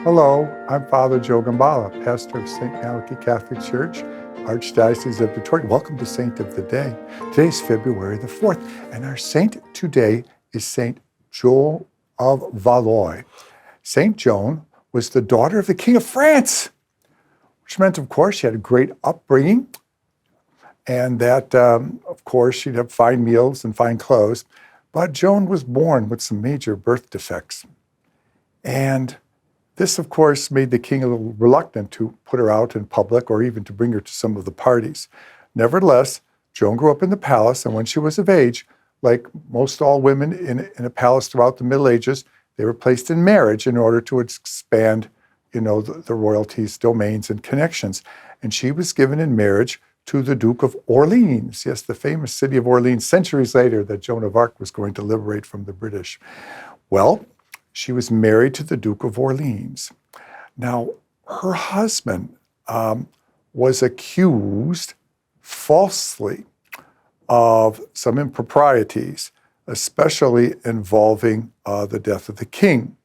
Hello, I'm Father Joan of Valois, pastor of St. Malachy Catholic Church, Archdiocese of Detroit. Welcome to Saint of the Day. Today's February the 4th, and our saint today is Saint Joan of Valois. Saint Joan was the daughter of the King of France, which meant, of course, she had a great upbringing, and that, of course, she'd have fine meals and fine clothes. But Joan was born with some major birth defects. And this, of course, made the king a little reluctant to put her out in public or even to bring her to some of the parties. Nevertheless, Joan grew up in the palace, and when she was of age, like most all women in a palace throughout the Middle Ages, they were placed in marriage in order to expand, the royalties, domains, and connections. And she was given in marriage to the Duke of Orleans. Yes, the famous city of Orleans, centuries later, that Joan of Arc was going to liberate from the British. Well, she was married to the Duke of Orleans. Now, her husband was accused falsely of some improprieties, especially involving the death of the king.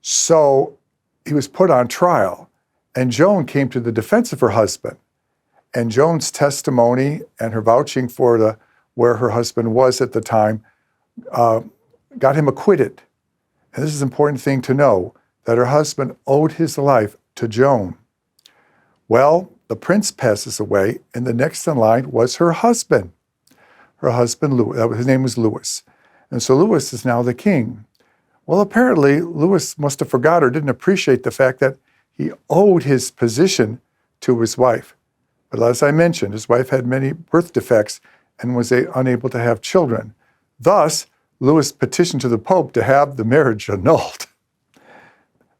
So he was put on trial, and Joan came to the defense of her husband. And Joan's testimony and her vouching for where her husband was at the time got him acquitted. And this is an important thing to know, that her husband owed his life to Joan. Well, the prince passes away, and the next in line was her husband. Her husband, Louis, his name was Louis. And so Louis is now the king. Well, apparently, Louis must have forgot or didn't appreciate the fact that he owed his position to his wife. But as I mentioned, his wife had many birth defects and was unable to have children. Thus, Louis petitioned to the Pope to have the marriage annulled.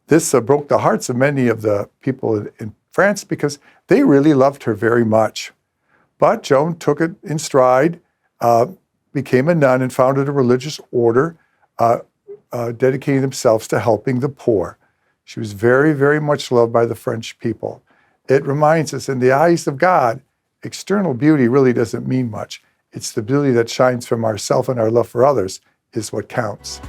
This broke the hearts of many of the people in France because they really loved her very much. But Joan took it in stride, became a nun, and founded a religious order dedicating themselves to helping the poor. She was very, very much loved by the French people. It reminds us, in the eyes of God, external beauty really doesn't mean much. It's the beauty that shines from ourselves and our love for others is what counts.